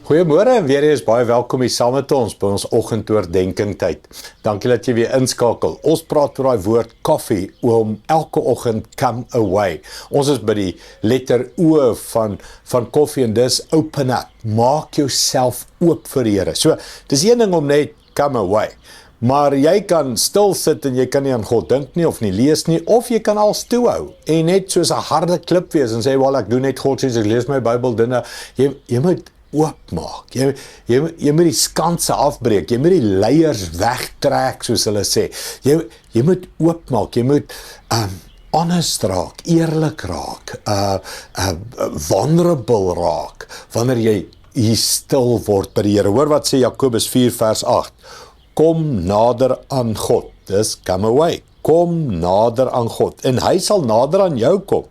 Goeiemôre en weer eens baie welkom hier saam met ons by ons oggendoordenkings tyd. Dankie dat jy weer inskakel. Ons praat oor daai woord koffie om elke oggend come away. Ons is by die letter O van koffie en dis open up. Maak jouself oop vir die Here. So, dis een ding om net come away. Maar jy kan stil sit en jy kan nie aan God dink nie of nie lees nie, of jy kan als toehou en net soos 'n harde klip wees en sê, "Wel, ek doen net God sê, ek lees my Bybel dinge." Jy moet oopmaak. Jy moet die skanse afbreek. Jy moet die leiers wegtrek, soos hulle sê. Jy moet oopmaak. Jy moet honest raak, eerlik raak, vulnerable raak, wanneer jy hier stil word by die Here. Hoor wat sê Jakobus 4 vers 8. Kom nader aan God. Dis come away. Kom nader aan God. En hy sal nader aan jou kom.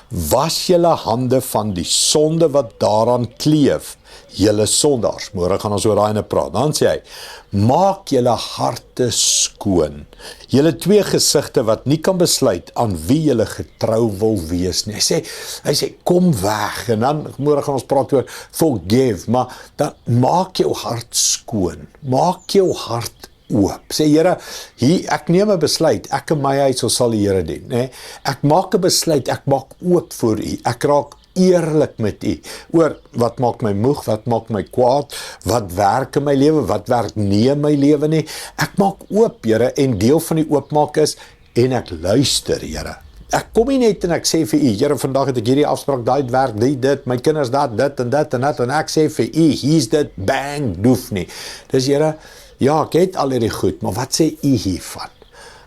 Was julle hande van die sonde wat daaraan kleef, julle sondaars. Môre gaan ons oor daai praat. Dan sê hy, maak julle harte skoon. Julle twee gesigte wat nie kan besluit aan wie julle getrou wil wees nie. Hy sê kom weg. En dan môre gaan ons praat oor forgive, maar dan maak jou hart skoon. Maak jou hart oop. Sê Here, hier ek neem 'n besluit. Ek en my huis sal die Here dien, né? Ek maak 'n besluit, ek maak oop vir U. Ek raak eerlik met U oor wat maak my moeg, wat maak my kwaad, wat werk in my lewe, wat werk nie in my lewe nie. Ek maak oop, Here, en deel van die oopmaak is en ek luister, Here. Ek kom nie net en ek sê vir U, Here, vandag het ek hierdie afspraak, daai werk, dit, my kinders dit en ek sê vir U, hier's dit, bang, doef nie. Dis Here, ja, ek het al hierdie goed, maar wat sê U hiervan?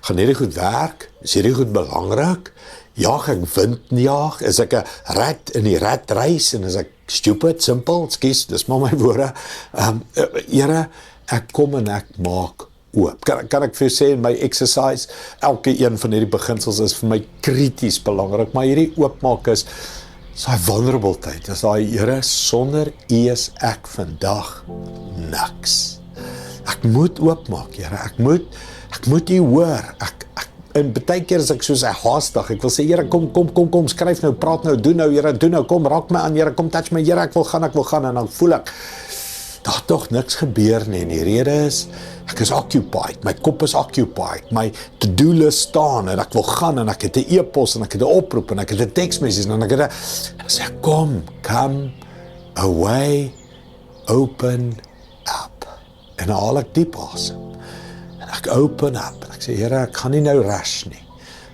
Gaan hierdie goed werk? Is hierdie goed belangrik? Jaag ek windjaag? Is ek 'n rat in die ratreis en is ek stupid, simpel? Skus, dis maar my woorde. Here, ek kom en ek maak oop. Kan ek vir sê in my exercise, elke een van hierdie beginsels is vir my krities belangrik, maar hierdie oopmaak is daai vulnerable tyd. Dis daai Here, sonder U is ek vandag niks. Ek moet oopmaak, Here. Ek moet U hoor. En baie keer is ek soos haastig. Ek wil sê, Here, kom, skryf nou, praat nou, doen nou, Here, doen nou, kom, raak my aan, Here, kom, touch my, Here, ek wil gaan, en dan voel ek, daar tog niks gebeur nie, en die rede is, ek is occupied, my kop is occupied, my to-do list staan, en ek wil gaan, en ek het 'n e-pos, en ek het 'n oproep, en ek het 'n teksmessage, en ek sê, come away, open up, en dan haal ek diep asem. Ek open up, en ek sê, Here, ek gaan nie nou rush nie.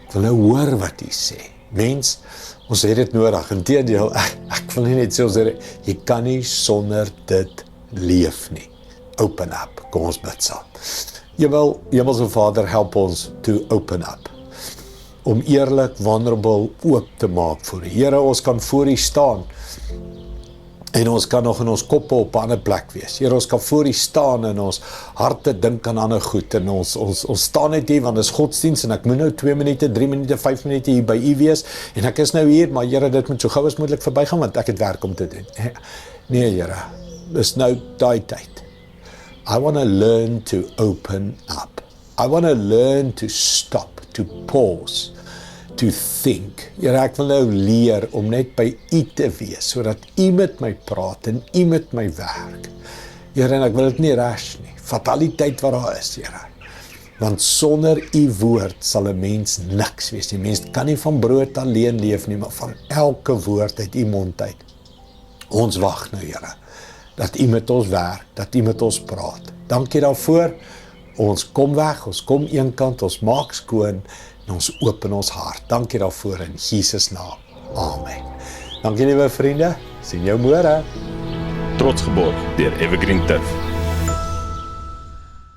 Ek wil nou hoor wat U sê. Mens, ons het dit nodig. Inteendeel, ek wil nie net sê, jy kan nie sonder dit leef nie. Open up, kom ons bid saam. Hemelse Vader, help ons to open up. Om eerlik, vulnerable, oop te maak vir U. Here, ons kan voor U staan, en ons kan nog in ons koppe op 'n ander plek wees. Here, ons kan voor U staan en ons harte dink aan ander goed en ons staan net hier want dis godsdiens en ek moet nou 2 minute, 3 minute, 5 minute hier by U wees en ek is nou hier, maar Here, dit moet so gou as moontlik verbygaan want ek het werk om te doen. Nee, Here, dis nou daai tyd. I want to learn to open up. I want to learn to stop, to pause, to think. Here, ek wil nou leer om net by U te wees, sodat U met my praat en U met my werk. Here, en ek wil dit nie rush nie. Vat al die tyd wat daar is, Here. Want sonder U woord sal 'n mens niks wees. Die mens kan nie van brood alleen leef nie, maar van elke woord uit U mond uit. Ons wag nou, Here, dat U met ons werk, dat U met ons praat. Dankie daarvoor. Ons kom weg, ons kom eenkant, ons maak skoon, en ons open ons hart. Dankie daarvoor in Jesus naam. Amen. Dankie liewe vriende. Sien jou môre. Trots geborg deur Evergreen Turf.